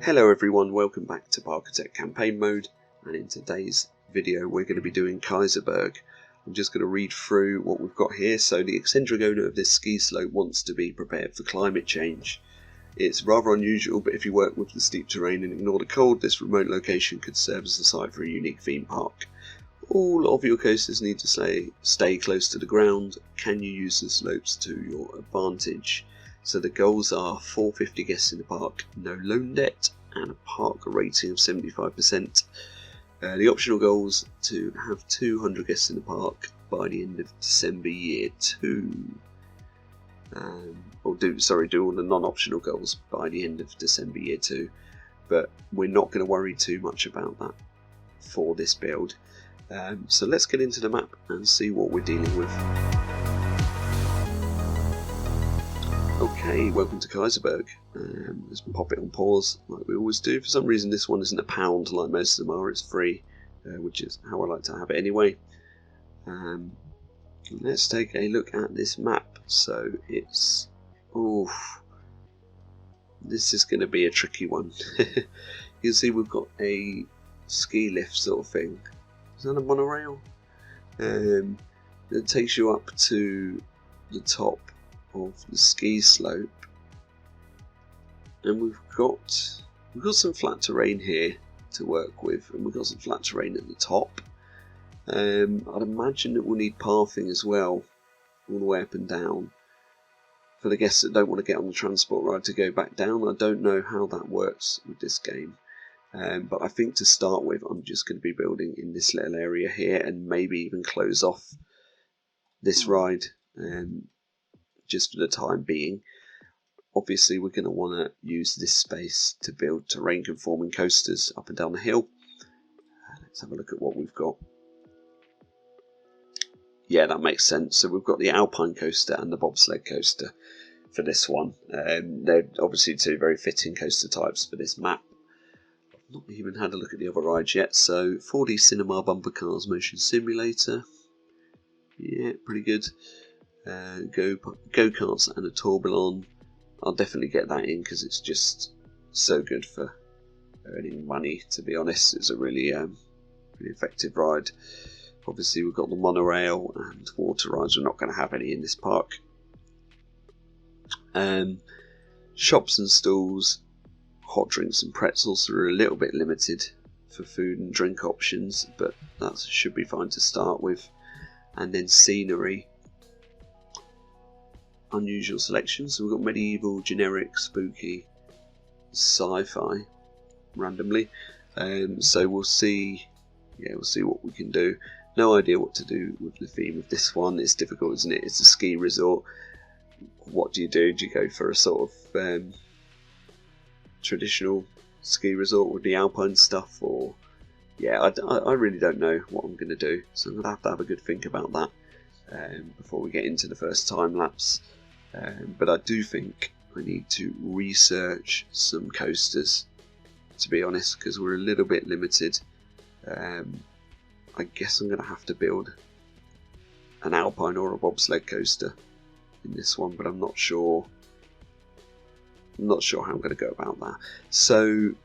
Hello everyone, welcome back to Parkitect campaign mode, and in today's video we're going to be doing Kaiserberg. I'm just going to read through what we've got here. So the eccentric owner of this ski slope wants to be prepared for climate change. It's rather unusual, but if you work with the steep terrain and ignore the cold, this remote location could serve as the site for a unique theme park. All of your coasters need to stay close to the ground. Can you use the slopes to your advantage? So the goals are 450 guests in the park, no loan debt, and a park rating of 75%. The optional goals to have 200 guests in the park by the end of December year 2. Do all the non-optional goals by the end of December year 2. But we're not going to worry too much about that for this build. So let's get into the map and see what we're dealing with. Okay, welcome to Kaiserberg. Let's pop it on pause like we always do. For some reason this one isn't £1 like most of them are, it's free, which is how I like to have it anyway. Let's take a look at this map. So it's... this is going to be a tricky one. You can see we've got a ski lift sort of thing. Is that a monorail? It takes you up to the top of the ski slope, and we've got some flat terrain here to work with, and we've got some flat terrain at the top. I'd imagine that we'll need pathing as well, all the way up and down, for the guests that don't want to get on the transport ride to go back down. I don't know how that works with this game, but I think to start with I'm just going to be building in this little area here, and maybe even close off this ride just for the time being. Obviously we're going to want to use this space to build terrain conforming coasters up and down the hill. Let's have a look at what we've got. Yeah, that makes sense. So we've got the alpine coaster and the bobsled coaster for this one. They're obviously two very fitting coaster types for this map. I've not even had a look at the other rides yet. So 4D Cinema Bumper Cars Motion Simulator. Yeah, pretty good. Go-karts and a tourbillon. I'll definitely get that in because it's just so good for earning money, to be honest. It's a really effective ride. Obviously we've got the monorail and water rides. We're not going to have any in this park. Shops and stalls, hot drinks and pretzels are a little bit limited for food and drink options, but that should be fine to start with. And then scenery. Unusual selections. So we've got medieval, generic, spooky, sci-fi, randomly. So we'll see. Yeah, we'll see what we can do. No idea what to do with the theme of this one. It's difficult, isn't it? It's a ski resort. What do? Do you go for a sort of traditional ski resort with the alpine stuff, or yeah, I really don't know what I'm going to do. So I'm going to have a good think about that before we get into the first time lapse. But I do think I need to research some coasters, to be honest, because we're a little bit limited. I guess I'm going to have to build an alpine or a bobsled coaster in this one, but I'm not sure how I'm going to go about that. So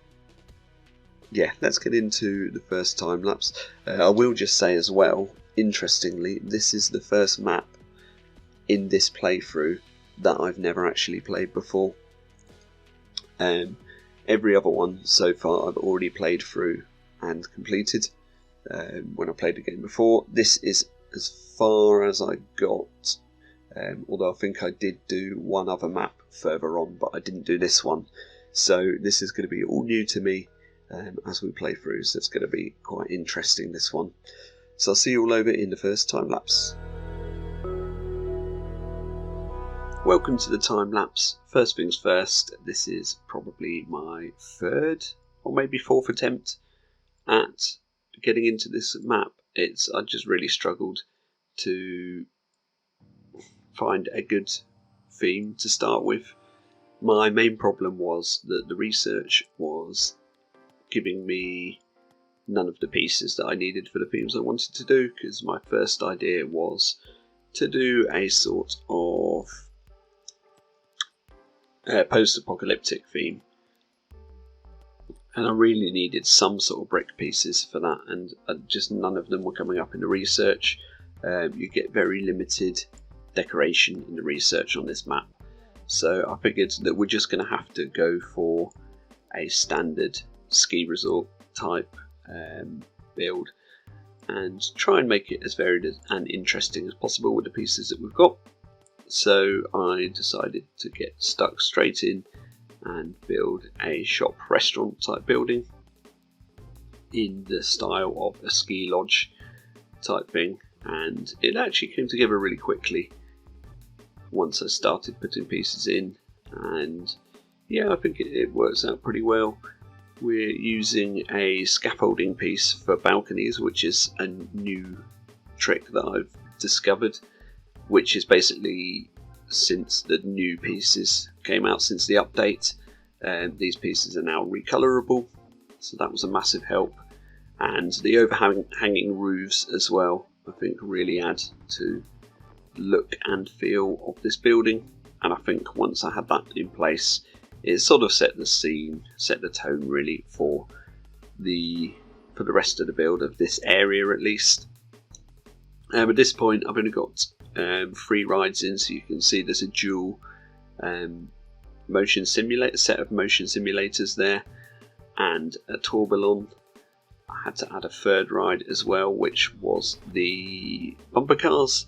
yeah, let's get into the first time lapse. I will just say as well, interestingly, this is the first map in this playthrough that I've never actually played before. Every other one so far I've already played through and completed when I played the game before. This is as far as I got, although I think I did do one other map further on, but I didn't do this one. So this is going to be all new to me as we play through, so it's going to be quite interesting, this one. So I'll see you all over in the first time lapse. Welcome to the time lapse. First things first, this is probably my third or maybe fourth attempt at getting into this map. I just really struggled to find a good theme to start with. My main problem was that the research was giving me none of the pieces that I needed for the themes I wanted to do, because my first idea was to do a sort of post-apocalyptic theme, and I really needed some sort of brick pieces for that, and just none of them were coming up in the research. You get very limited decoration in the research on this map, so I figured that we're just going to have to go for a standard ski resort type build and try and make it as varied and interesting as possible with the pieces that we've got. So I decided to get stuck straight in and build a shop restaurant type building in the style of a ski lodge type thing, and it actually came together really quickly once I started putting pieces in, and yeah, I think it works out pretty well. We're using a scaffolding piece for balconies, which is a new trick that I've discovered, which is basically, since the new pieces came out since the update, these pieces are now recolorable, so that was a massive help. And the overhanging roofs as well, I think, really add to look and feel of this building, and I think once I had that in place, it sort of set the scene, set the tone really for the rest of the build of this area at least. At this point I've only got 3 rides in, so you can see there's a dual motion simulator set of motion simulators there and a tourbillon. I had to add a 3rd ride as well, which was the bumper cars,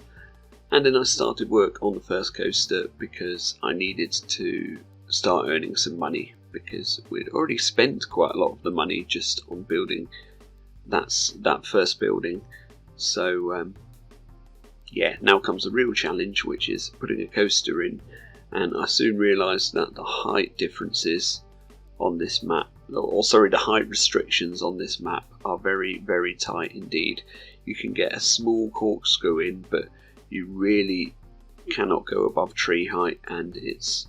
and then I started work on the first coaster because I needed to start earning some money, because we'd already spent quite a lot of the money just on building that first building. So yeah, now comes the real challenge, which is putting a coaster in, and I soon realised that the height differences on this map, or sorry, the height restrictions on this map are very, very tight indeed. You can get a small corkscrew in, but you really cannot go above tree height, and it's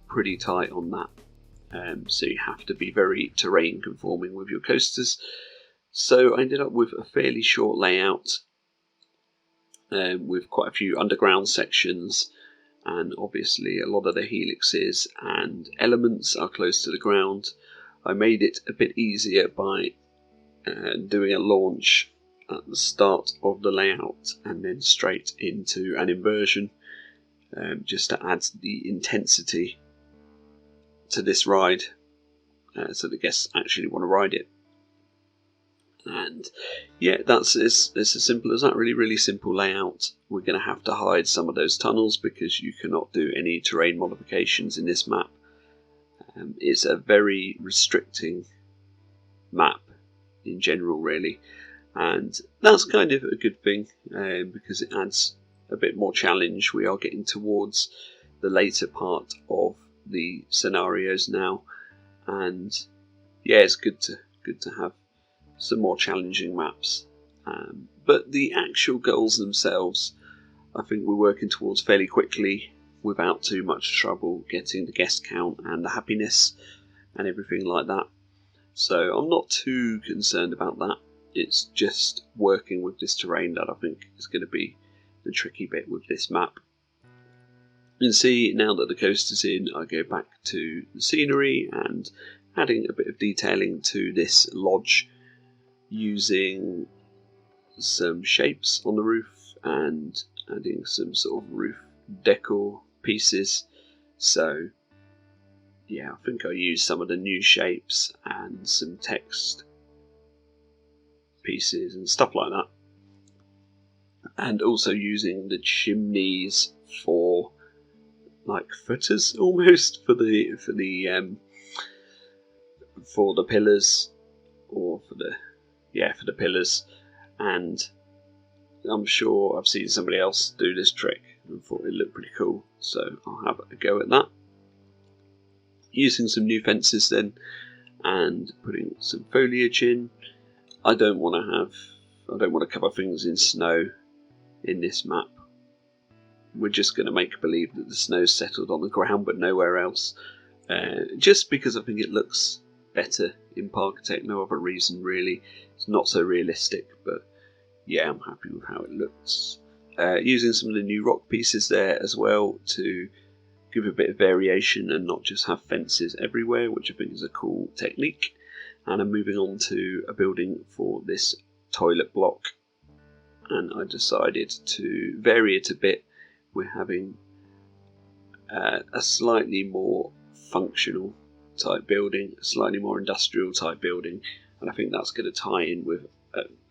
pretty tight on that. So you have to be very terrain conforming with your coasters. So I ended up with a fairly short layout with quite a few underground sections, and obviously a lot of the helixes and elements are close to the ground. I made it a bit easier by doing a launch at the start of the layout and then straight into an inversion, just to add the intensity to this ride, so the guests actually want to ride it. And yeah, that's it's as simple as that. Really simple layout. We're going to have to hide some of those tunnels because you cannot do any terrain modifications in this map. It's a very restricting map in general, really, and that's kind of a good thing, because it adds a bit more challenge. We are getting towards the later part of the scenarios now, and yeah, it's good to have some more challenging maps. But the actual goals themselves, I think we're working towards fairly quickly without too much trouble, getting the guest count and the happiness and everything like that. So I'm not too concerned about that. It's just working with this terrain that I think is going to be the tricky bit with this map. You can see now that the coaster's in, I go back to the scenery and adding a bit of detailing to this lodge, using some shapes on the roof and adding some sort of roof decor pieces. So yeah, I think I used some of the new shapes and some text pieces and stuff like that, and also using the chimneys for like footers almost for the pillars, or for the pillars. And I'm sure I've seen somebody else do this trick and thought it looked pretty cool, so I'll have a go at that. Using some new fences then, and putting some foliage in. I don't want to cover things in snow in this map. We're just going to make believe that the snow's settled on the ground but nowhere else, just because I think it looks better in Parkitect. No other reason really. It's not so realistic, but yeah, I'm happy with how it looks. Using some of the new rock pieces there as well to give a bit of variation and not just have fences everywhere, which I think is a cool technique. and I'm moving on to a building for this toilet block, and I decided to vary it a bit. We're having a slightly more functional type building, a slightly more industrial type building, and I think that's going to tie in with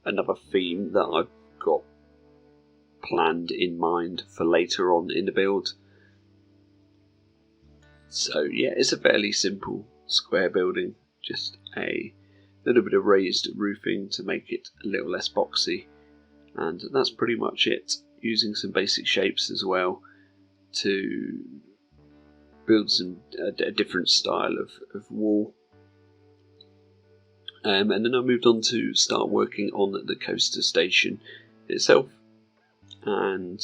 another theme that I've got planned in mind for later on in the build. So yeah, it's a fairly simple square building, just a little bit of raised roofing to make it a little less boxy, and that's pretty much it, using some basic shapes as well to build a different style of wall. And then I moved on to start working on the coaster station itself, and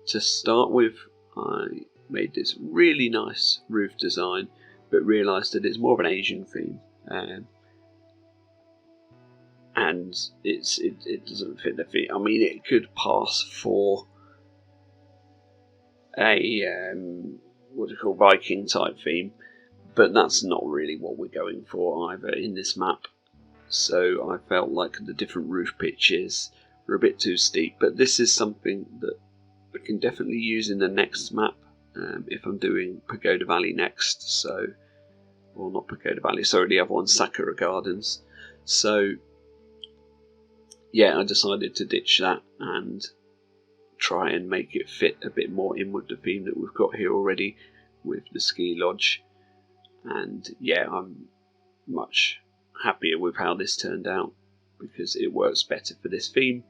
to start with I made this really nice roof design, but realised that it's more of an Asian theme, and it doesn't fit the theme. I mean, it could pass for a what do you call, Viking type theme, but that's not really what we're going for either in this map. So I felt like the different roof pitches were a bit too steep, but this is something that I can definitely use in the next map if I'm doing Pagoda Valley next. So, or not Pagoda Valley, sorry, the other one, Sakura Gardens. So yeah, I decided to ditch that and try and make it fit a bit more in with the theme that we've got here already with the ski lodge. And yeah, I'm much happier with how this turned out because it works better for this theme.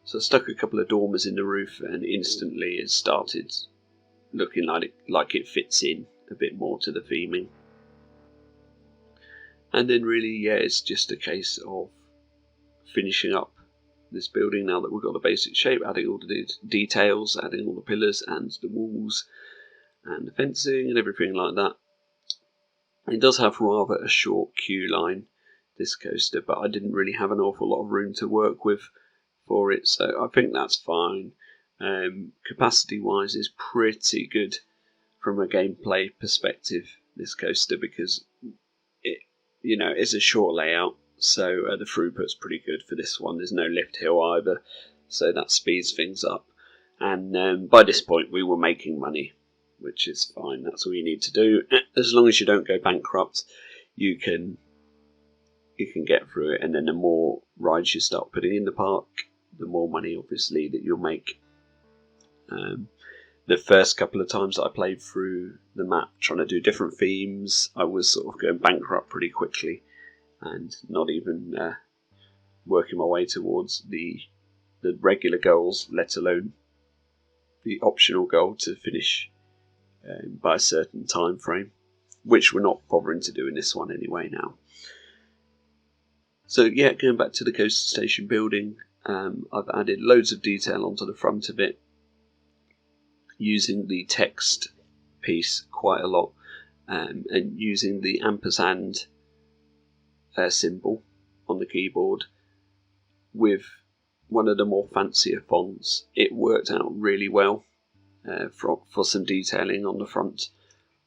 So I stuck a couple of dormers in the roof, and instantly it started looking like it fits in a bit more to the theming. And then really, yeah, it's just a case of finishing up this building now that we've got the basic shape, adding all the details, adding all the pillars and the walls and the fencing and everything like that. It does have rather a short queue line, this coaster, but I didn't really have an awful lot of room to work with for it, so I think that's fine. Capacity wise is pretty good from a gameplay perspective, this coaster, because it's a short layout, so the throughput's pretty good for this one. There's no lift hill either, so that speeds things up. And by this point we were making money, which is fine. That's all you need to do. As long as you don't go bankrupt, you can get through it. And then the more rides you start putting in the park, the more money obviously that you'll make. The first couple of times that I played through the map trying to do different themes, I was sort of going bankrupt pretty quickly and not even working my way towards the regular goals, let alone the optional goal to finish by a certain time frame, which we're not bothering to do in this one anyway now. So yeah, going back to the coaster station building, I've added loads of detail onto the front of it, using the text piece quite a lot, and using the ampersand symbol on the keyboard with one of the more fancier fonts. It worked out really well for some detailing on the front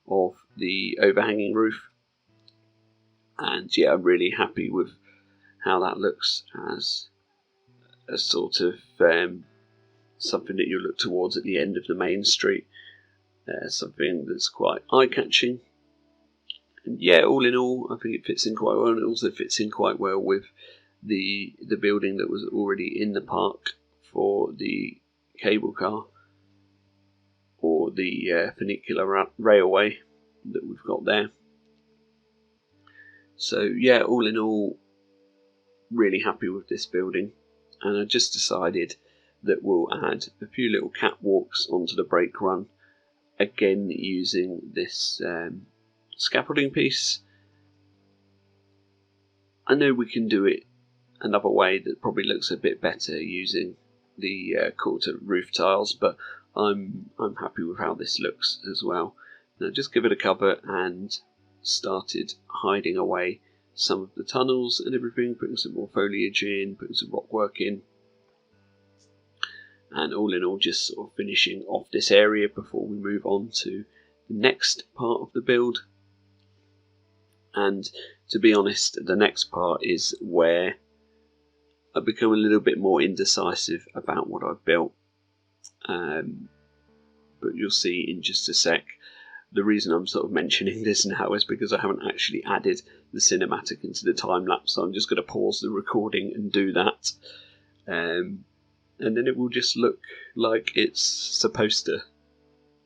of the overhanging roof, and yeah, I'm really happy with how that looks as a sort of something that you look towards at the end of the main street, something that's quite eye-catching. And yeah, all in all, I think it fits in quite well, and it also fits in quite well with the building that was already in the park for the cable car, or the funicular railway that we've got there. So yeah, all in all, really happy with this building, and I just decided that we'll add a few little catwalks onto the brake run, again using this scaffolding piece. I know we can do it another way that probably looks a bit better using the quarter roof tiles, but I'm happy with how this looks as well. Now just give it a cover and started hiding away some of the tunnels and everything, putting some more foliage in, putting some rock work in, and all in all just sort of finishing off this area before we move on to the next part of the build. And to be honest, the next part is where I become a little bit more indecisive about what I've built. But you'll see in just a sec. The reason I'm sort of mentioning this now is because I haven't actually added the cinematic into the time lapse, so I'm just going to pause the recording and do that. And then it will just look like it's supposed to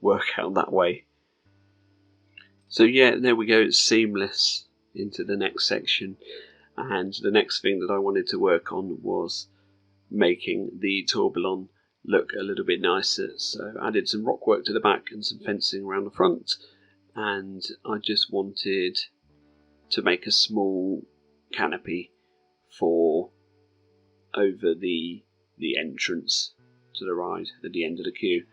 work out that way. So yeah, there we go, it's seamless into the next section. And the next thing that I wanted to work on was making the tourbillon look a little bit nicer. So I added some rock work to the back and some fencing around the front, and I just wanted to make a small canopy for over the entrance to the ride at the end of the queue.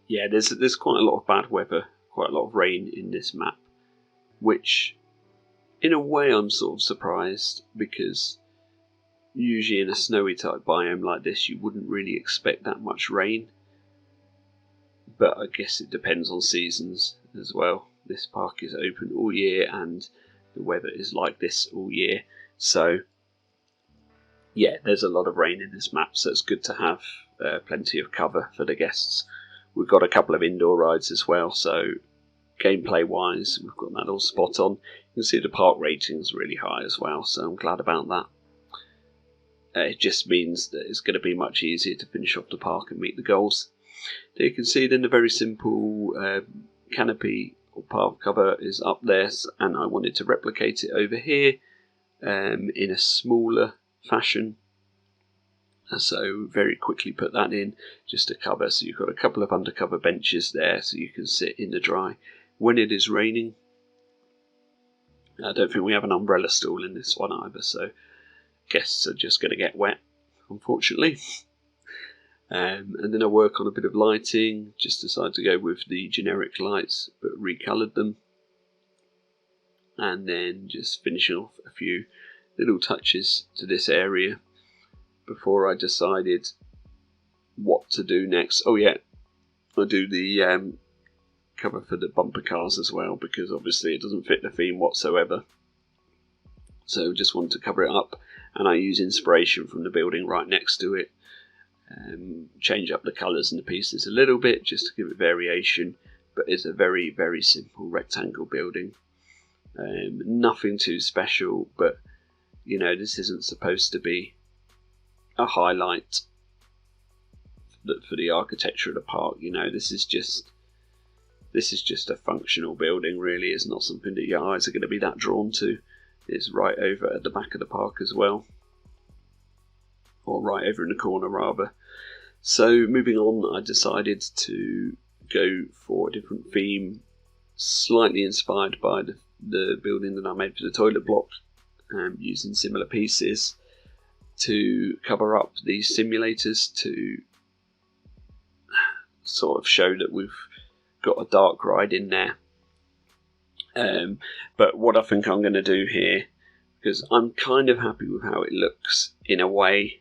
Yeah, there's quite a lot of bad weather, quite a lot of rain in this map, which in a way I'm sort of surprised, because usually in a snowy type biome like this you wouldn't really expect that much rain, but I guess it depends on seasons as well. This park is open all year and the weather is like this all year, so yeah, there's a lot of rain in this map, so it's good to have plenty of cover for the guests. We've got a couple of indoor rides as well, so gameplay wise we've got that all spot on. You can see the park rating is really high as well, so I'm glad about that. It just means that it's going to be much easier to finish off the park and meet the goals. There you can see then the very simple canopy or path cover is up there, and I wanted to replicate it over here in a smaller fashion. So very quickly put that in just to cover. So you've got a couple of undercover benches there so you can sit in the dry when it is raining. I don't think we have an umbrella stall in this one either, so guests are just going to get wet, unfortunately. And then I work on a bit of lighting, just decided to go with the generic lights but recoloured them. And then just finishing off a few little touches to this area before I decided what to do next. Oh yeah, I do the cover for the bumper cars as well, because obviously it doesn't fit the theme whatsoever. So just wanted to cover it up, and I use inspiration from the building right next to it. Change up the colours and the pieces a little bit just to give it variation, but it's a very, very simple rectangle building. Nothing too special, but you know, this isn't supposed to be a highlight for the architecture of the park. You know, this is just a functional building, really. It's not something that your eyes are going to be that drawn to. It's right over at the back of the park as well, or right over in the corner rather. So moving on, I decided to go for a different theme, slightly inspired by the building that I made for the toilet block, using similar pieces to cover up these simulators to sort of show that we've got a dark ride in there. But what I think I'm going to do here, because I'm kind of happy with how it looks in a way,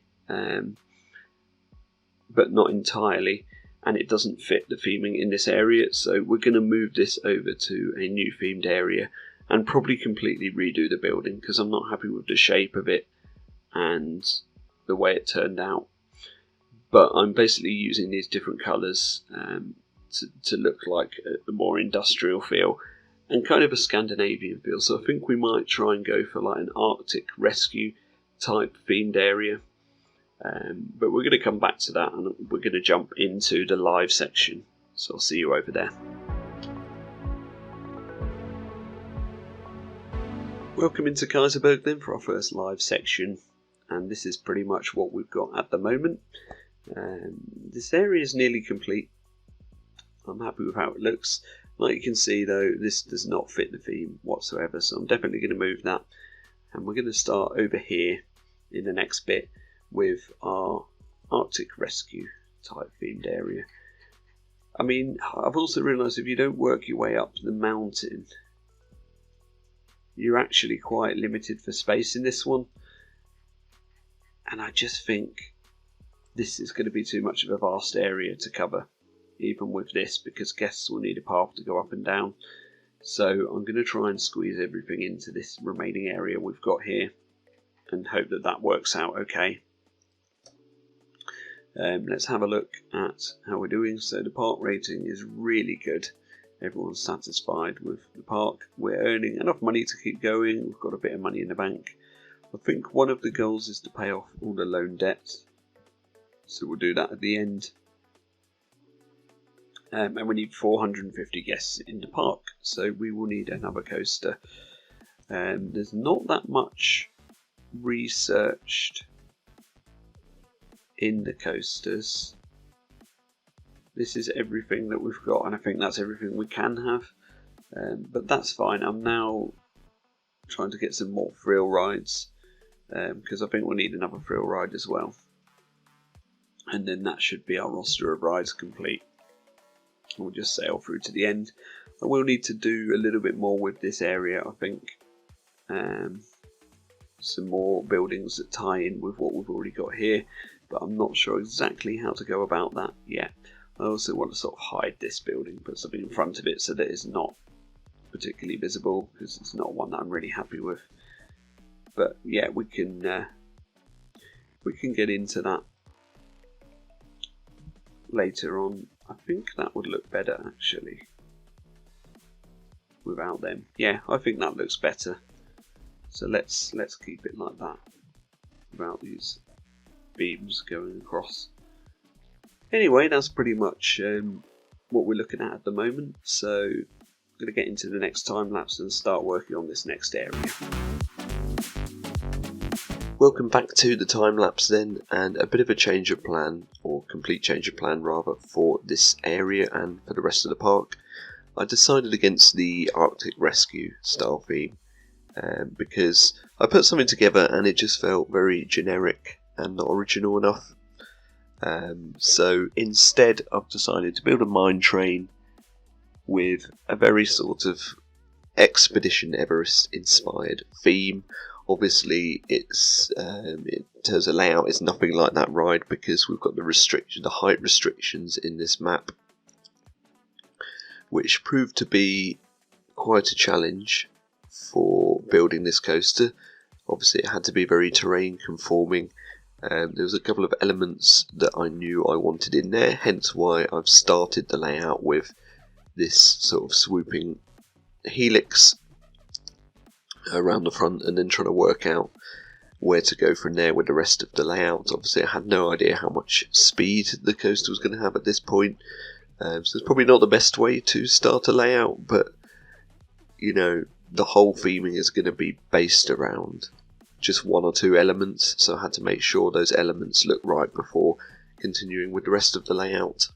but not entirely, and it doesn't fit the theming in this area, so we're going to move this over to a new themed area and probably completely redo the building, because I'm not happy with the shape of it and the way it turned out. But I'm basically using these different colours to look like a more industrial feel and kind of a Scandinavian feel. So I think we might try and go for like an Arctic rescue type themed area. But we're going to come back to that, and we're going to jump into the live section. So I'll see you over there. Welcome into Kaiserberg then for our first live section, and this is pretty much what we've got at the moment. This area is nearly complete. I'm happy with how it looks. Like you can see though, this does not fit the theme whatsoever, so I'm definitely going to move that. And we're going to start over here in the next bit with our Arctic rescue type themed area. I mean, I've also realised if you don't work your way up the mountain, you're actually quite limited for space in this one. And I just think this is going to be too much of a vast area to cover, even with this, because guests will need a path to go up and down. So I'm going to try and squeeze everything into this remaining area we've got here and hope that that works out okay. Let's have a look at how we're doing. So the park rating is really good. Everyone's satisfied with the park. We're earning enough money to keep going. We've got a bit of money in the bank. I think one of the goals is to pay off all the loan debts. So we'll do that at the end. And we need 450 guests in the park. So we will need another coaster. There's not that much researched in the coasters. This is everything that we've got, and I think that's everything we can have, but that's fine. I'm now trying to get some more thrill rides, because I think we'll need another thrill ride as well, and then that should be our roster of rides complete. We'll just sail through to the end. I will need to do a little bit more with this area, I think. Some more buildings that tie in with what we've already got here, but I'm not sure exactly how to go about that yet. I also want to sort of hide this building, put something in front of it so that it's not particularly visible, because it's not one that I'm really happy with. But yeah, we can get into that later on. I think that would look better actually without them. Yeah, I think that looks better. So let's keep it like that without these beams going across. Anyway, that's pretty much what we're looking at the moment. So I'm going to get into the next time lapse and start working on this next area. Welcome back to the time lapse then, and a bit of a change of plan, or complete change of plan rather, for this area and for the rest of the park. I decided against the Arctic Rescue style theme because I put something together and it just felt very generic and not original enough. So instead I've decided to build a mine train with a very sort of Expedition Everest inspired theme. Obviously it's in terms of layout it's nothing like that ride because we've got the height restrictions in this map, which proved to be quite a challenge for building this coaster. Obviously it had to be very terrain conforming. There was a couple of elements that I knew I wanted in there, hence why I've started the layout with this sort of swooping helix around the front and then trying to work out where to go from there with the rest of the layout. Obviously I had no idea how much speed the coaster was going to have at this point, so it's probably not the best way to start a layout, but you know, the whole theming is going to be based around just one or two elements, so I had to make sure those elements look right before continuing with the rest of the layout.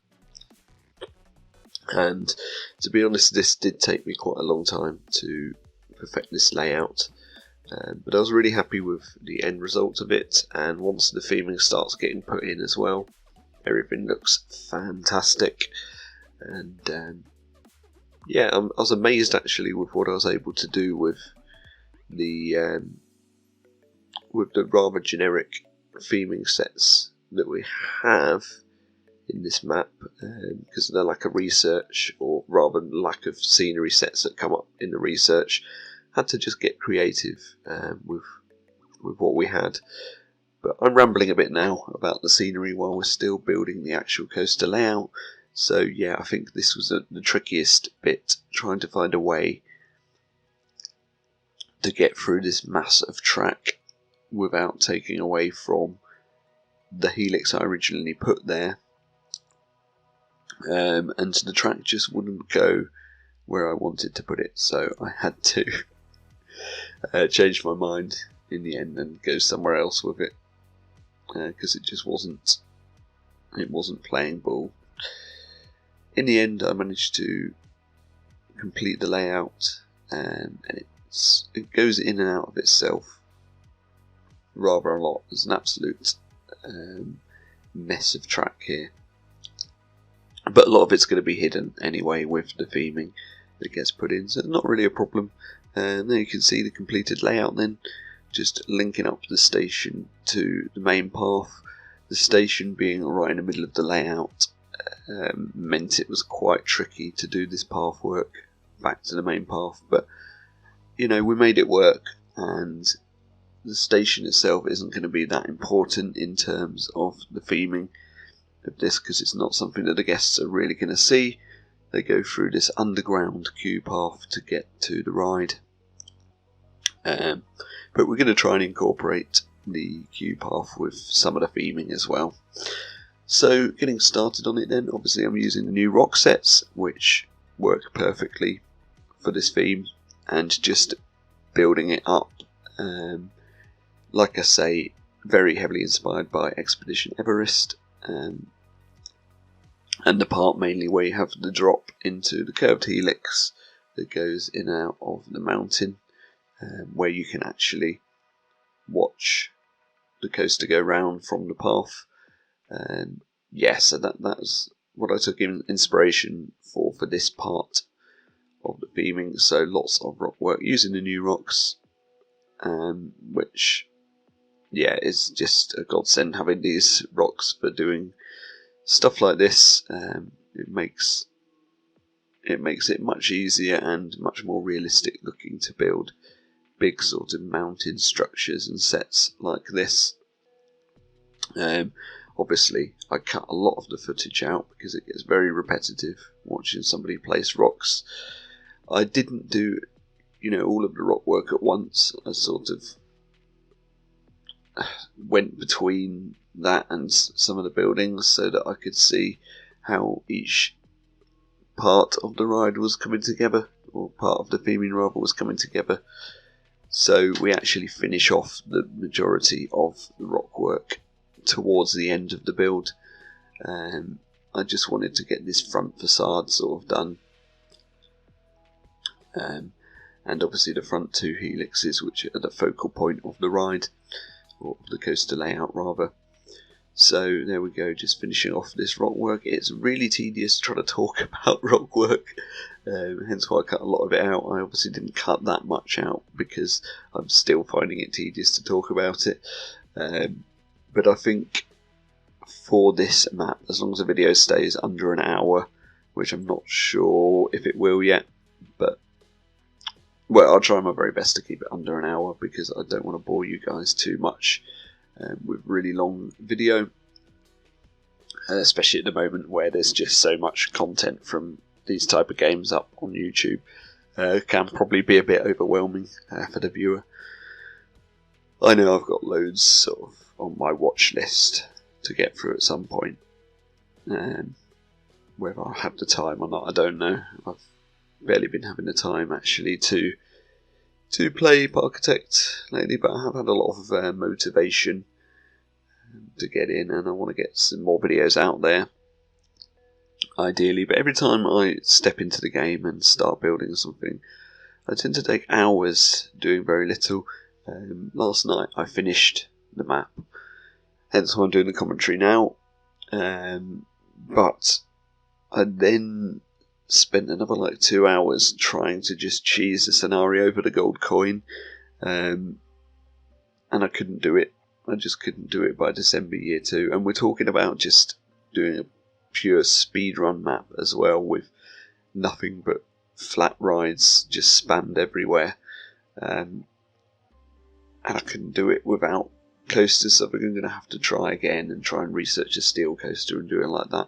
And to be honest, this did take me quite a long time to perfect this layout, but I was really happy with the end result of it, and once the theming starts getting put in as well, everything looks fantastic. And yeah, I was amazed actually with what I was able to do with the rather generic theming sets that we have in this map, because of the lack of research, or rather lack of scenery sets that come up in the research. Had to just get creative with what we had. But I'm rambling a bit now about the scenery while we're still building the actual coaster layout. So yeah, I think this was the trickiest bit, trying to find a way to get through this mass of track without taking away from the helix I originally put there. And the track just wouldn't go where I wanted to put it, so I had to change my mind in the end and go somewhere else with it, because it just wasn't playing ball. In the end I managed to complete the layout, and it goes in and out of itself rather a lot. There's an absolute mess of track here, but a lot of it's going to be hidden anyway with the theming that gets put in, so it's not really a problem. And there you can see the completed layout then, just linking up the station to the main path. The station being right in the middle of the layout meant it was quite tricky to do this path work back to the main path. But you know, we made it work, and the station itself isn't going to be that important in terms of the theming of this, because it's not something that the guests are really going to see. They go through this underground queue path to get to the ride. But we're going to try and incorporate the queue path with some of the theming as well. So getting started on it then, obviously I'm using the new rock sets, which work perfectly for this theme, and just building it up. Like I say, very heavily inspired by Expedition Everest, and the part mainly where you have the drop into the curved helix that goes in and out of the mountain, where you can actually watch the coaster go round from the path. So that's what I took inspiration for this part of the theming. So lots of rock work using the new rocks, which is just a godsend having these rocks for doing stuff like this. It makes it much easier and much more realistic looking to build big sort of mountain structures and sets like this. Obviously I cut a lot of the footage out because it gets very repetitive watching somebody place rocks. I didn't do all of the rock work at once. I sort of went between that and some of the buildings so that I could see how each part of the ride was coming together, or part of the theming rather was coming together. So we actually finish off the majority of the rock work towards the end of the build. I just wanted to get this front facade sort of done, and obviously the front two helixes, which are the focal point of the ride, or the coaster layout rather. So there we go, just finishing off this rock work. It's really tedious to try to talk about rock work, hence why I cut a lot of it out. I obviously didn't cut that much out because I'm still finding it tedious to talk about it. But I think for this map, as long as the video stays under an hour, which I'm not sure if it will yet, but I'll try my very best to keep it under an hour because I don't want to bore you guys too much with really long video, especially at the moment where there's just so much content from these type of games up on YouTube. Can probably be a bit overwhelming for the viewer. I know I've got loads sort of on my watch list to get through at some point. Whether I'll have the time or not, I don't know. I've barely been having the time actually to play Parkitect lately, but I have had a lot of motivation to get in, and I want to get some more videos out there ideally. But every time I step into the game and start building something, I tend to take hours doing very little. Last night I finished the map, hence why I'm doing the commentary now, but I then spent another 2 hours trying to just cheese the scenario for the gold coin, and I couldn't do it. I just couldn't do it by December year 2, and we're talking about just doing a pure speedrun map as well, with nothing but flat rides just spanned everywhere, and I couldn't do it without coasters, so we're going to have to try again and try and research a steel coaster and do it like that.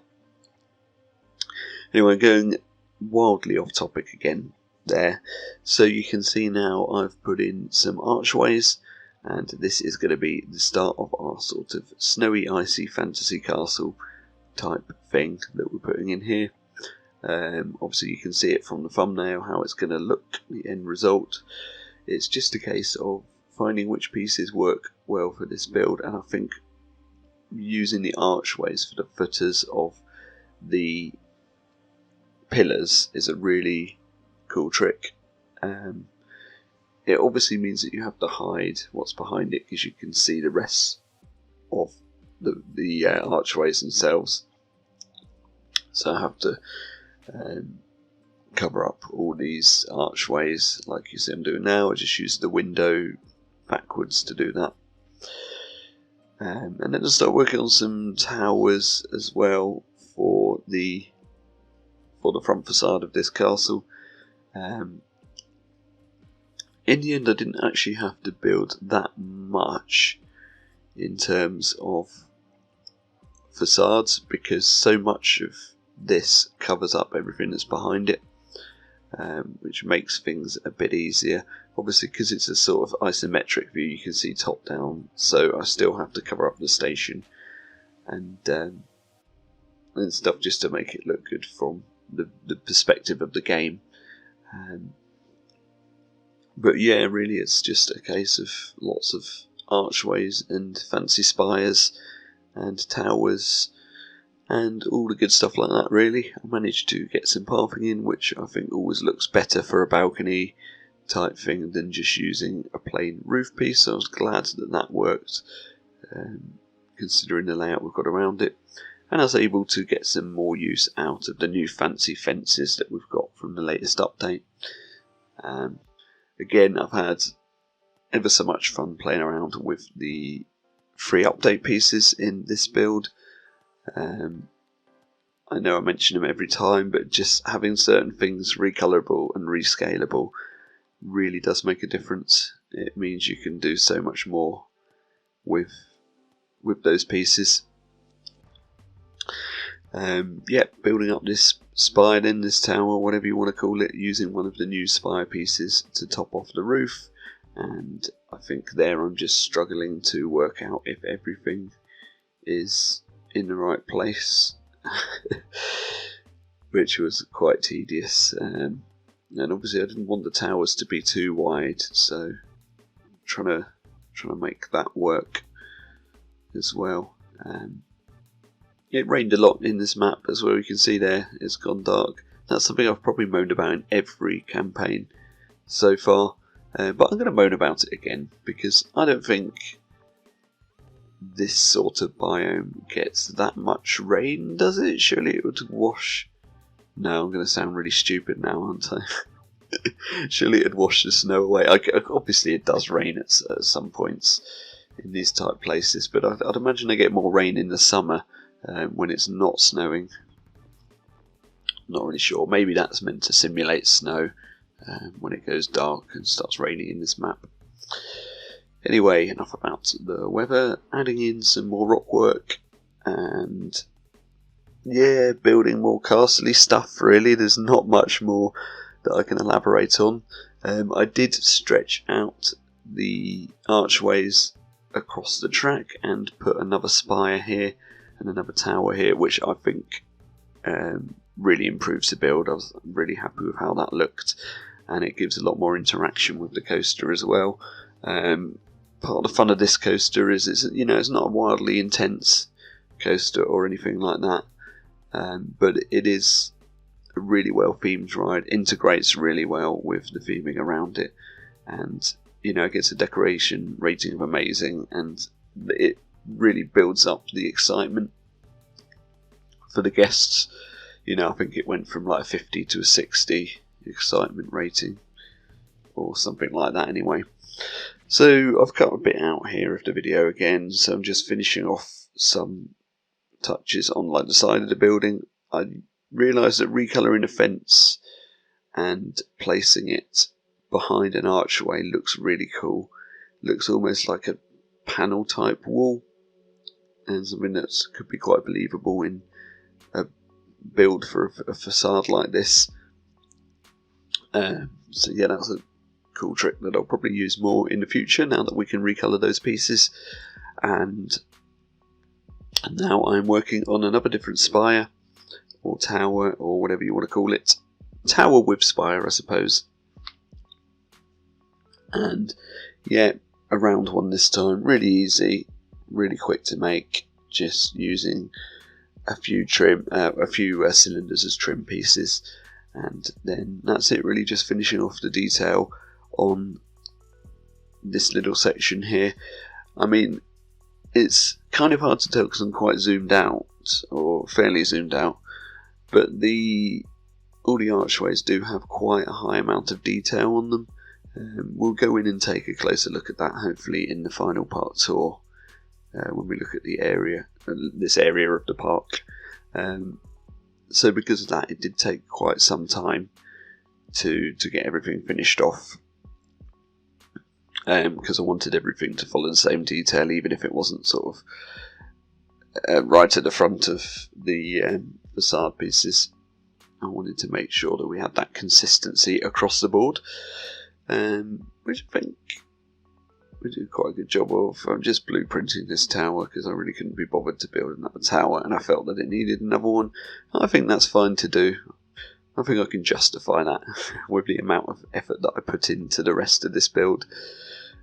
Anyway, going wildly off topic again there. So you can see now I've put in some archways, and this is going to be the start of our sort of snowy, icy fantasy castle type thing that we're putting in here. Obviously you can see it from the thumbnail how it's going to look, the end result. It's just a case of finding which pieces work well for this build, and I think using the archways for the footers of the pillars is a really cool trick. It obviously means that you have to hide what's behind it because you can see the rest of the archways themselves. So I have to cover up all these archways like you see I'm doing now. I just use the window backwards to do that. And then I start working on some towers as well for the front facade of this castle. In the end, I didn't actually have to build that much in terms of facades, because so much of this covers up everything that's behind it, which makes things a bit easier. Obviously, because it's a sort of isometric view, you can see top down, so I still have to cover up the station and stuff just to make it look good from the perspective of the game. But yeah, really it's just a case of lots of archways and fancy spires and towers and all the good stuff like that, really. I managed to get some pathing in, which I think always looks better for a balcony type thing than just using a plain roof piece, so I was glad that that worked, considering the layout we've got around it. And I was able to get some more use out of the new fancy fences that we've got from the latest update. Again, I've had ever so much fun playing around with the free update pieces in this build. I know I mention them every time, but just having certain things recolorable and rescalable really does make a difference. It means you can do so much more with those pieces. Yeah, building up this spire then, this tower, whatever you want to call it, using one of the new spire pieces to top off the roof. And I think there I'm just struggling to work out if everything is in the right place, which was quite tedious. And obviously I didn't want the towers to be too wide, so trying to make that work as well. It rained a lot in this map as well. You can see there it's gone dark. That's something I've probably moaned about in every campaign so far, but I'm going to moan about it again because I don't think this sort of biome gets that much rain, does it? Surely it would wash. No, I'm going to sound really stupid now, aren't I? Surely it'd wash the snow away. Obviously it does rain at some points in these type places, but I'd imagine I get more rain in the summer when it's not snowing. Not really sure. Maybe that's meant to simulate snow when it goes dark and starts raining in this map. Anyway, enough about the weather. Adding in some more rock work and yeah, building more castle-y stuff really. There's not much more that I can elaborate on. I did stretch out the archways across the track and put another spire here and another tower here, which I think really improves the build. I was really happy with how that looked, and it gives a lot more interaction with the coaster as well. Part of the fun of this coaster is it's not a wildly intense coaster or anything like that, but it is a really well themed ride, integrates really well with the theming around it, and it gets a decoration rating of amazing, and it really builds up the excitement for the guests. I think it went from like a 50 to a 60 excitement rating or something like that anyway. So I've cut a bit out here of the video again, so I'm just finishing off some touches on like the side of the building. I realised that recolouring a fence and placing it behind an archway looks really cool. Looks almost like a panel type wall, and something that could be quite believable in a build for a facade like this. So yeah, that's a cool trick that I'll probably use more in the future now that we can recolour those pieces. And now I'm working on another different spire or tower or whatever you want to call it. Tower with spire, I suppose. And yeah, a round one this time. Really easy, really quick to make. Just using a few cylinders as trim pieces, and then that's it really. Just finishing off the detail on this little section here. I mean, it's kind of hard to tell because I'm quite zoomed out, or fairly zoomed out, but all the archways do have quite a high amount of detail on them. We'll go in and take a closer look at that hopefully in the final part tour, when we look at the area, this area of the park. So because of that, it did take quite some time to get everything finished off, because I wanted everything to follow the same detail, even if it wasn't sort of right at the front of the facade pieces. I wanted to make sure that we had that consistency across the board, which I think we did quite a good job of. I'm just blueprinting this tower because I really couldn't be bothered to build another tower, and I felt that it needed another one. I think that's fine to do. I think I can justify that with the amount of effort that I put into the rest of this build.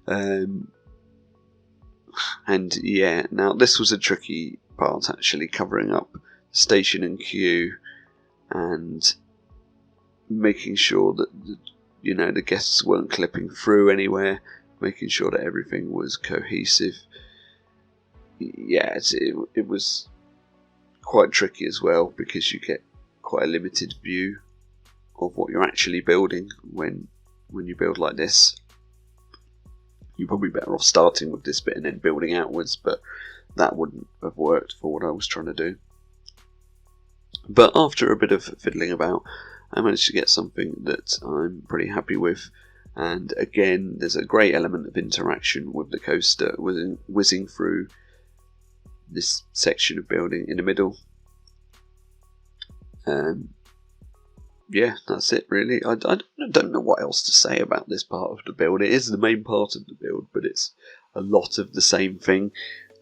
And yeah, now this was a tricky part, actually, covering up station and queue and making sure that the guests weren't clipping through anywhere, making sure that everything was cohesive. Yeah, it was quite tricky as well, because you get quite a limited view of what you're actually building when you build like this. You're probably better off starting with this bit and then building outwards, but that wouldn't have worked for what I was trying to do. But after a bit of fiddling about, I managed to get something that I'm pretty happy with. And again, there's a great element of interaction with the coaster whizzing through this section of building in the middle. Yeah, that's it really. I don't know what else to say about this part of the build. It is the main part of the build, but it's a lot of the same thing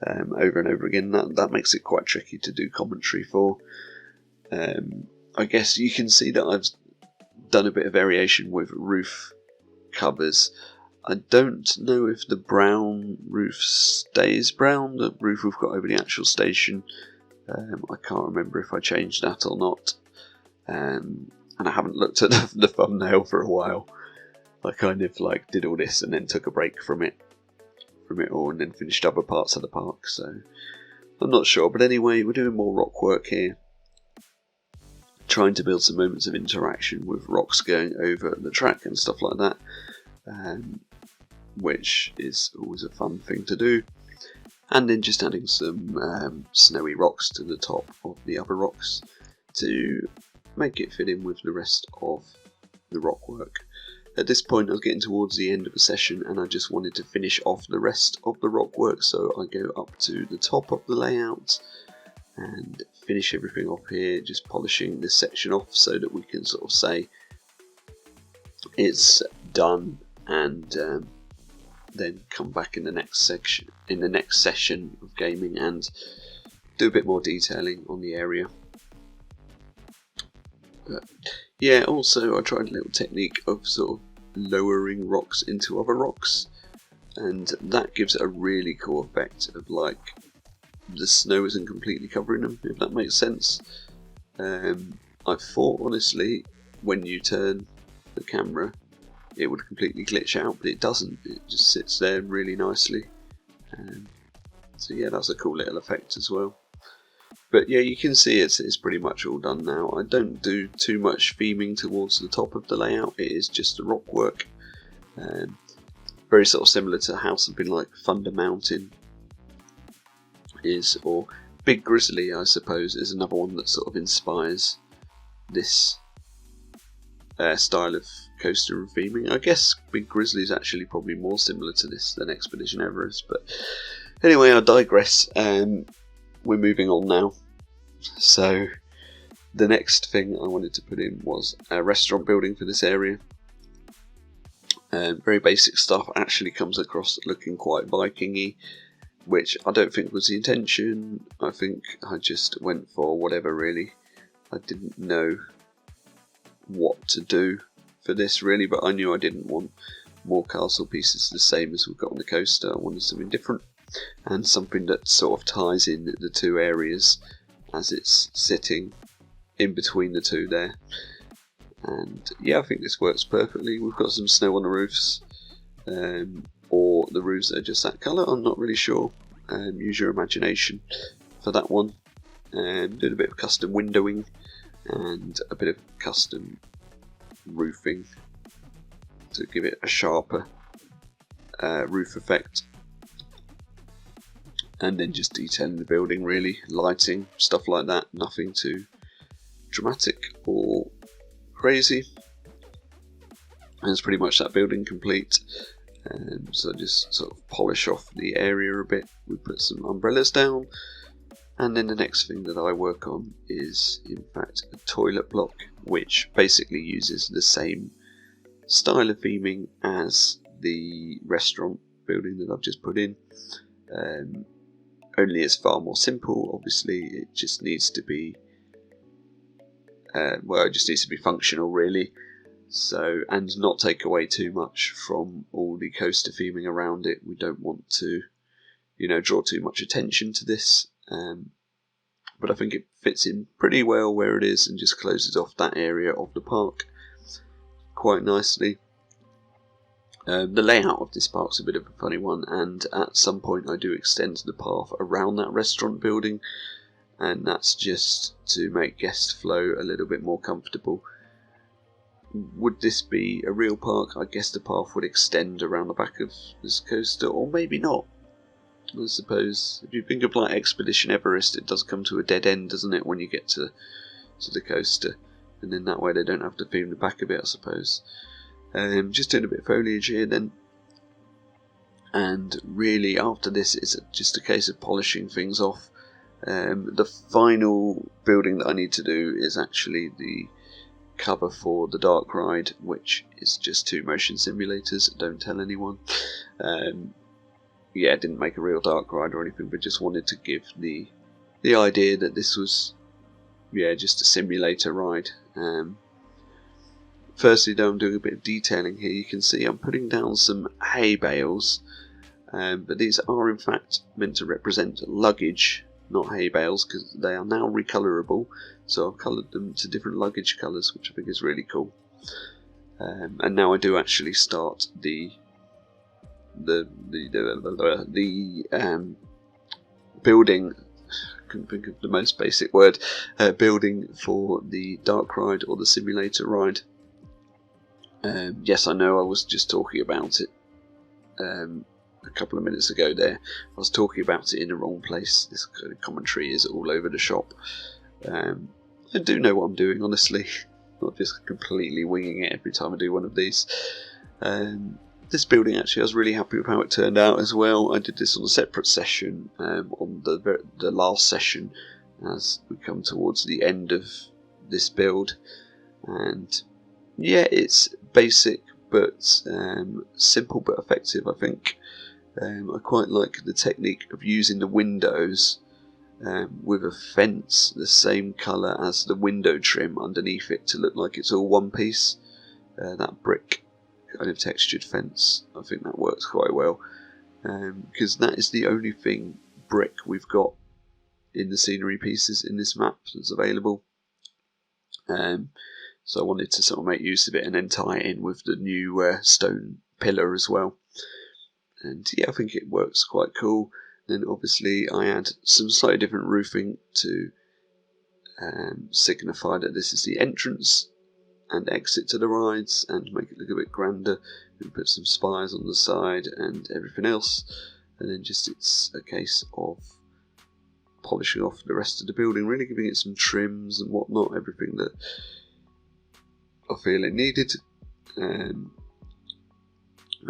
over and over again. That makes it quite tricky to do commentary for. I guess you can see that I've done a bit of variation with roof covers. I don't know if the brown roof stays brown, the roof we've got over the actual station. I can't remember if I changed that or not. And I haven't looked at the thumbnail for a while. I kind of did all this and then took a break from it all, and then finished other parts of the park, so I'm not sure. But anyway, we're doing more rock work here, trying to build some moments of interaction with rocks going over the track and stuff like that, which is always a fun thing to do. And then just adding some snowy rocks to the top of the other rocks to make it fit in with the rest of the rock work. At this point I was getting towards the end of the session, and I just wanted to finish off the rest of the rock work, so I go up to the top of the layout and finish everything off here, just polishing this section off so that we can sort of say it's done, and then come back in the next session of gaming and do a bit more detailing on the area. Yeah, also I tried a little technique of sort of lowering rocks into other rocks, and that gives it a really cool effect of the snow isn't completely covering them, if that makes sense. I thought honestly when you turn the camera it would completely glitch out, but it doesn't. It just sits there really nicely. So yeah, that's a cool little effect as well. But yeah, you can see it's pretty much all done now. I don't do too much theming towards the top of the layout. It is just the rock work. Very sort of similar to how something like Thunder Mountain is, or Big Grizzly, I suppose, is another one that sort of inspires this style of coaster and theming. I guess Big Grizzly is actually probably more similar to this than Expedition Everest, but anyway, I digress. We're moving on now. So the next thing I wanted to put in was a restaurant building for this area. Very basic stuff, actually comes across looking quite Viking-y, which I don't think was the intention. I think I just went for whatever really. I didn't know what to do for this really, but I knew I didn't want more castle pieces the same as we've got on the coaster. I wanted something different, and something that sort of ties in the two areas as it's sitting in between the two there. And yeah, I think this works perfectly. We've got some snow on the roofs, or the roofs that are just that colour, I'm not really sure. Use your imagination for that one. Doing a bit of custom windowing and a bit of custom roofing to give it a sharper roof effect. And then just detailing the building really, lighting, stuff like that, nothing too dramatic or crazy. And it's pretty much that building complete. So just sort of polish off the area a bit. We put some umbrellas down, and then the next thing that I work on is in fact a toilet block, which basically uses the same style of theming as the restaurant building that I've just put in. Only it's far more simple. Obviously, it just needs to be it just needs to be functional, really. So, and not take away too much from all the coaster theming around it. We don't want to, draw too much attention to this. But I think it fits in pretty well where it is and just closes off that area of the park quite nicely. The layout of this park's a bit of a funny one, and at some point I do extend the path around that restaurant building, and that's just to make guest flow a little bit more comfortable. Would this be a real park? I guess the path would extend around the back of this coaster, or maybe not. I suppose if you think of like Expedition Everest, it does come to a dead end, doesn't it, when you get to the coaster, and then that way they don't have to theme the back of it, I suppose. Just doing a bit of foliage here then, and really after this it's just a case of polishing things off. The final building that I need to do is actually the cover for the dark ride, which is just 2 motion simulators. Don't tell anyone. Yeah, didn't make a real dark ride or anything, but just wanted to give the idea that this was just a simulator ride. Firstly though, I'm doing a bit of detailing here. You can see I'm putting down some hay bales, but these are in fact meant to represent luggage, not hay bales, because they are now recolorable. So I've coloured them to different luggage colours, which I think is really cool. And now I do actually start the building. I couldn't think of the most basic word. Building for the dark ride or the simulator ride. Yes, I know I was just talking about it a couple of minutes ago there. I was talking about it in the wrong place. This kind of commentary is all over the shop. I do know what I'm doing, honestly. Not just completely winging it every time I do one of these. This building, actually, I was really happy with how it turned out as well. I did this on a separate session, on the last session, as we come towards the end of this build. And yeah, it's basic but simple but effective, I think. I quite like the technique of using the windows with a fence the same colour as the window trim underneath it to look like it's all one piece. That brick kind of textured fence, I think that works quite well, because that is the only thing brick we've got in the scenery pieces in this map that's available. So I wanted to sort of make use of it and then tie it in with the new stone pillar as well. And yeah, I think it works quite cool. Then obviously I add some slightly different roofing to signify that this is the entrance and exit to the rides and make it look a bit grander. And put some spires on the side and everything else. And then just it's a case of polishing off the rest of the building, really giving it some trims and whatnot, everything that I feel it needed. And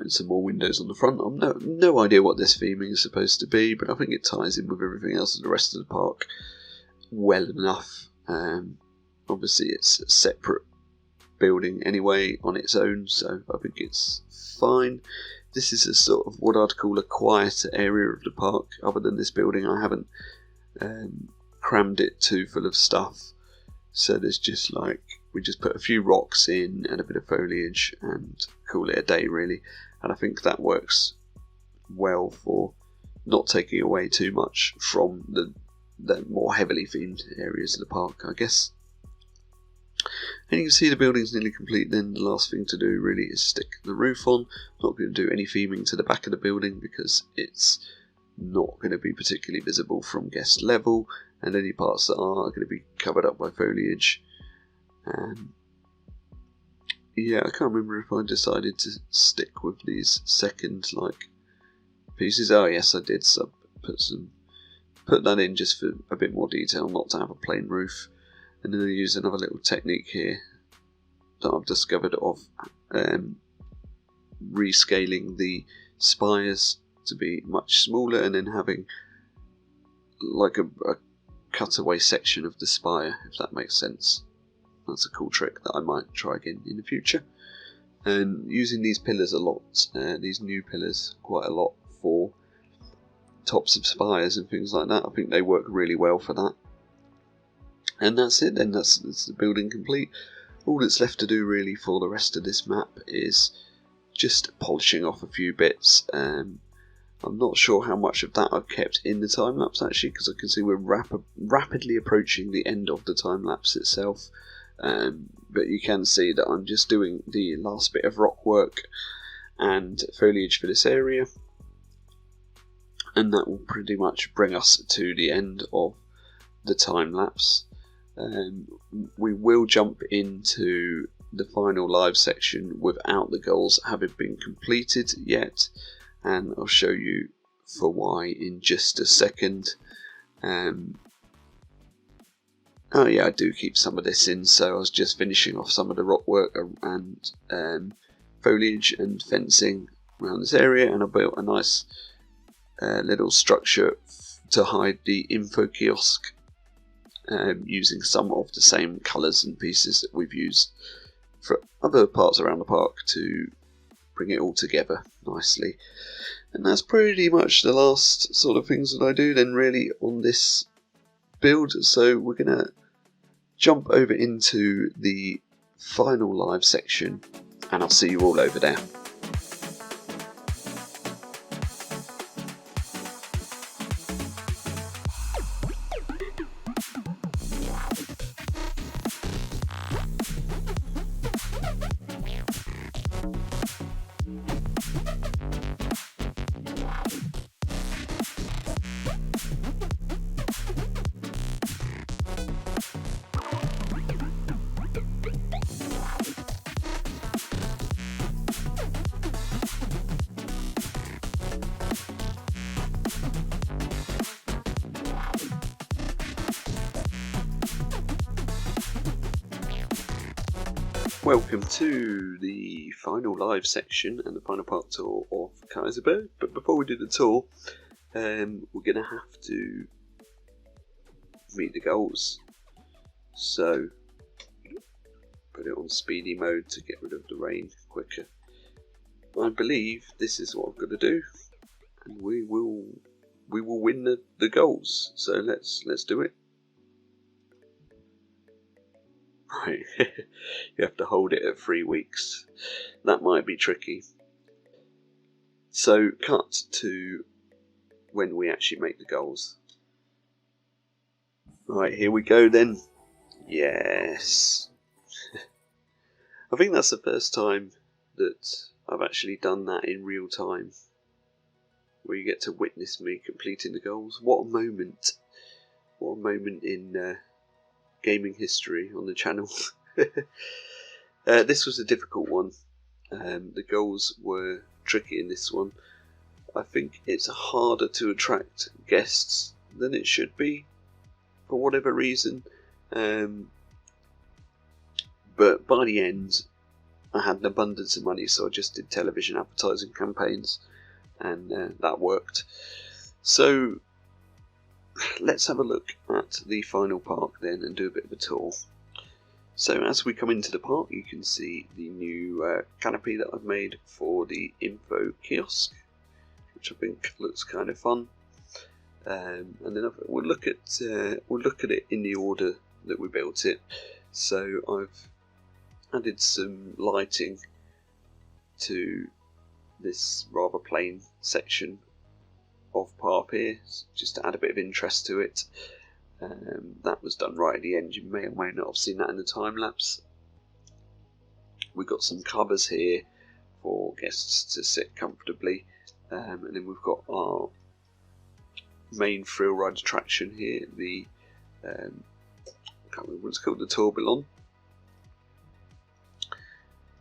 some more windows on the front. I've no idea what this theming is supposed to be, but I think it ties in with everything else in the rest of the park well enough. Obviously it's a separate building anyway on its own, so I think it's fine. This is a sort of what I'd call a quieter area of the park. Other than this building, I haven't crammed it too full of stuff, so there's just like, we just put a few rocks in and a bit of foliage and call it a day, really. And I think that works well for not taking away too much from the more heavily themed areas of the park, I guess. And you can see the building's nearly complete. Then the last thing to do really is stick the roof on. I'm not going to do any theming to the back of the building because it's not going to be particularly visible from guest level, and any parts that are going to be covered up by foliage. Yeah, I can't remember if I decided to stick with these second pieces. Oh yes, I did. So I put that in just for a bit more detail, not to have a plain roof. And then I use another little technique here that I've discovered of rescaling the spires to be much smaller and then having like a cutaway section of the spire, if that makes sense. That's a cool trick that I might try again in the future. And using these pillars a lot, these new pillars quite a lot for tops of spires and things like that. I think they work really well for that. And that's it then, that's the building complete. All that's left to do really for the rest of this map is just polishing off a few bits. I'm not sure how much of that I've kept in the time lapse actually, because I can see we're rapidly approaching the end of the time lapse itself. But you can see that I'm just doing the last bit of rock work and foliage for this area, and that will pretty much bring us to the end of the time lapse. We will jump into the final live section without the goals having been completed yet, and I'll show you for why in just a second. Oh yeah, I do keep some of this in, so I was just finishing off some of the rock work and foliage and fencing around this area, and I built a nice little structure to hide the info kiosk, using some of the same colours and pieces that we've used for other parts around the park to bring it all together nicely. And that's pretty much the last sort of things that I do then really on this build. So we're going to jump over into the final live section, and I'll see you all over there. Welcome to the final live section and the final part tour of Kaiserberg. But before we do the tour, we're going to have to meet the goals. So, put it on speedy mode to get rid of the rain quicker. I believe this is what I've got to do, and we will win the goals. So let's do it. Right, you have to hold it at 3 weeks. That might be tricky. So cut to when we actually make the goals. Right, here we go then. Yes. I think that's the first time that I've actually done that in real time, where you get to witness me completing the goals. What a moment. What a moment in gaming history on the channel. This was a difficult one. The goals were tricky in this one. I think it's harder to attract guests than it should be, for whatever reason. But by the end, I had an abundance of money, so I just did television advertising campaigns, and that worked. So let's have a look at the final park then and do a bit of a tour. So as we come into the park, you can see the new canopy that I've made for the info kiosk, which I think looks kind of fun. And then we'll look at it in the order that we built it. So I've added some lighting to this rather plain section of park here, just to add a bit of interest to it. That was done right at the end. You may or may not have seen that in the time lapse. We've got some covers here for guests to sit comfortably, and then we've got our main thrill ride attraction here, the I can't remember what it's called, the tourbillon.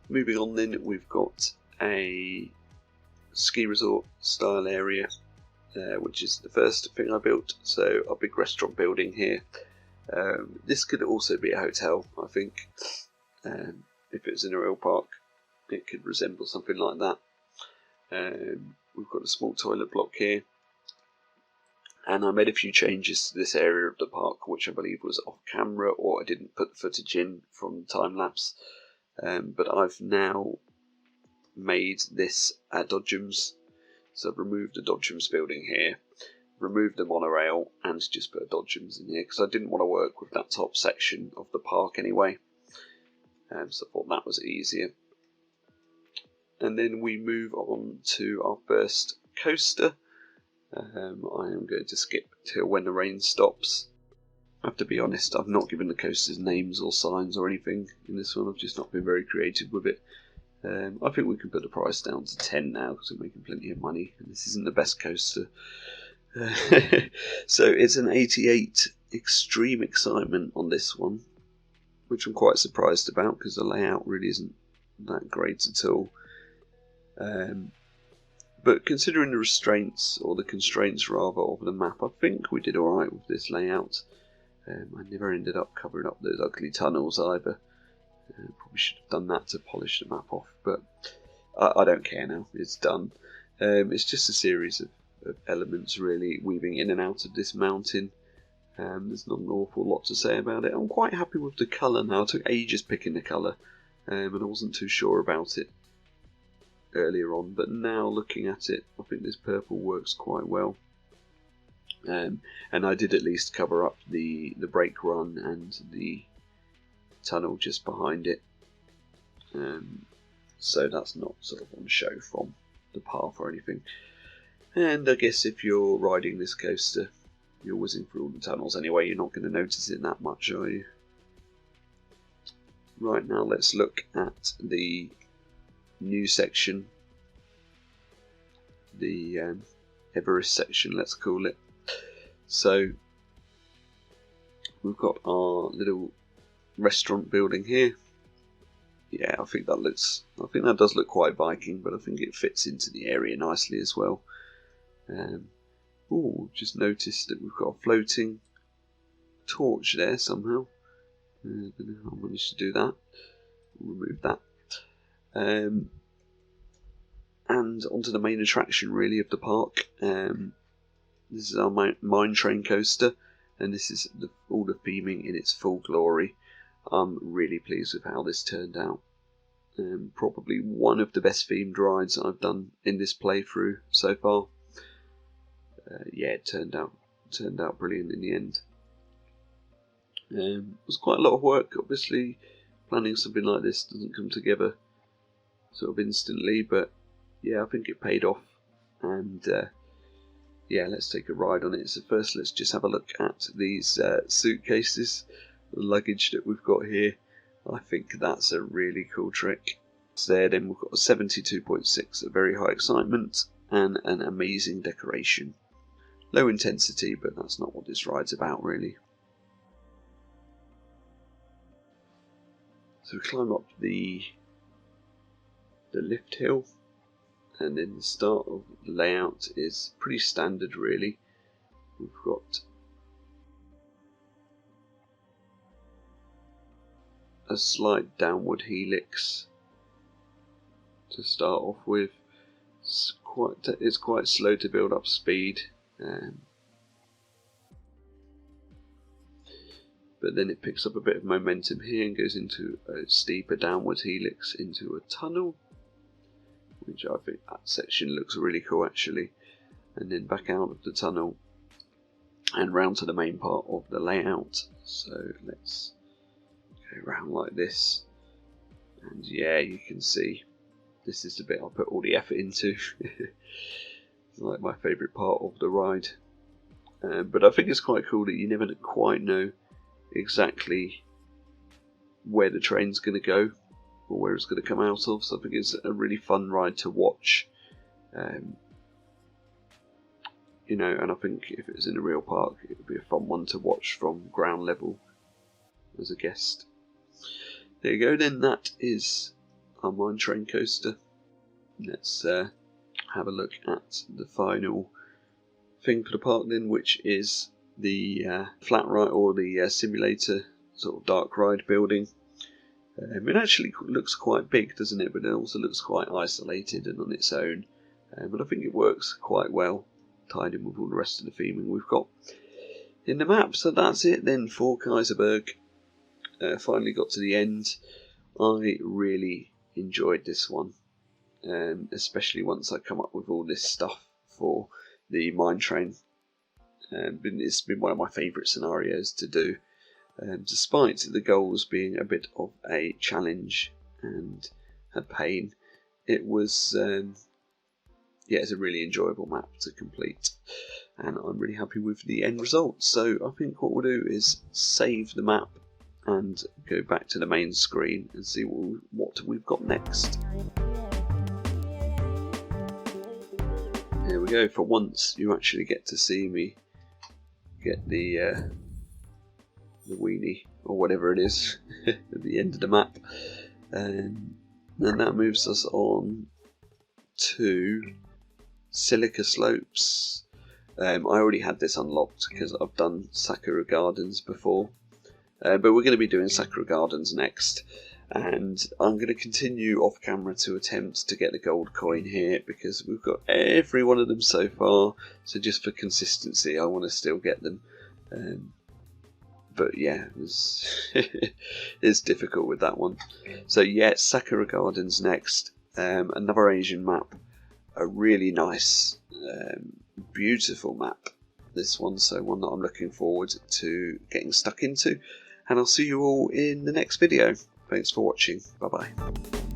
Moving on then, we've got a ski resort style area, which is the first thing I built. So a big restaurant building here. This could also be a hotel, I think. if it's in a real park, it could resemble something like that. We've got a small toilet block here, and I made a few changes to this area of the park, which I believe was off camera, or I didn't put the footage in from time lapse. But I've now made this at Dodgems, so I've removed the Dodgems building here, removed the monorail, and just put a Dodgems in here because I didn't want to work with that top section of the park anyway. So I thought that was easier. And then we move on to our first coaster. I am going to skip till when the rain stops. I have to be honest, I've not given the coasters names or signs or anything in this one. I've just not been very creative with it. I think we can put the price down to 10 now because we're making plenty of money, and this isn't the best coaster. So it's an 88 Extreme Excitement on this one, which I'm quite surprised about because the layout really isn't that great at all. But considering the restraints, or the constraints rather, of the map, I think we did alright with this layout. I never ended up covering up those ugly tunnels either. Probably should have done that to polish the map off, but I don't care now, it's done. It's just a series of elements really weaving in and out of this mountain. There's not an awful lot to say about it. I'm quite happy with the colour now. I took ages picking the colour, and I wasn't too sure about it earlier on, but now looking at it, I think this purple works quite well. And I did at least cover up the brake run and the tunnel just behind it, so that's not sort of on show from the path or anything. And I guess if you're riding this coaster, you're whizzing through all the tunnels anyway, you're not going to notice it that much, are you? Right, now let's look at the new section, the Everest section, let's call it. So we've got our little restaurant building here. Yeah, I think that does look quite Viking, but I think it fits into the area nicely as well. Just noticed that we've got a floating torch there somehow. I don't know how I managed to do that. Remove that. And onto the main attraction really of the park. This is our mine train coaster, and this is all the theming in its full glory. I'm really pleased with how this turned out. Probably one of the best themed rides I've done in this playthrough so far. Yeah, it turned out brilliant in the end. It was quite a lot of work, obviously. Planning something like this doesn't come together sort of instantly, but yeah, I think it paid off. And yeah, let's take a ride on it. So first, let's just have a look at these suitcases, the luggage that we've got here. I think that's a really cool trick. So there, then we've got a 72.6, a very high excitement, and an amazing decoration. Low intensity, but that's not what this ride's about really. So we climb up the lift hill, and then the start of the layout is pretty standard really. We've got a slight downward helix to start off with. It's quite slow to build up speed, but then it picks up a bit of momentum here and goes into a steeper downward helix into a tunnel, which I think that section looks really cool actually, and then back out of the tunnel and round to the main part of the layout. So let's go around like this, and yeah, you can see this is the bit I put all the effort into. It's like my favourite part of the ride, but I think it's quite cool that you never quite know exactly where the train's going to go or where it's going to come out of, so I think it's a really fun ride to watch. You know, and I think if it was in a real park, it would be a fun one to watch from ground level as a guest. There you go then, that is our mine train coaster. Let's have a look at the final thing for the park then, which is the flat ride, or the simulator sort of dark ride building. It actually looks quite big, doesn't it? But it also looks quite isolated and on its own. But I think it works quite well, tied in with all the rest of the theming we've got in the map. So that's it then for Kaiserberg. Finally got to the end. I really enjoyed this one, especially once I come up with all this stuff for the mine train. It's been one of my favourite scenarios to do, despite the goals being a bit of a challenge and a pain. It was it's a really enjoyable map to complete, and I'm really happy with the end result. So I think what we'll do is save the map and go back to the main screen and see what we've got next. Here we go. For once you actually get to see me get the weenie or whatever it is at the end of the map, and then that moves us on to Silica Slopes. I already had this unlocked because I've done Sakura Gardens before, but we're going to be doing Sakura Gardens next, and I'm going to continue off camera to attempt to get the gold coin here because we've got every one of them so far, so just for consistency I want to still get them. But yeah, it's difficult with that one. So yeah, Sakura Gardens next. Another Asian map, a really nice, beautiful map, this one, so one that I'm looking forward to getting stuck into, and I'll see you all in the next video. Thanks for watching, bye bye.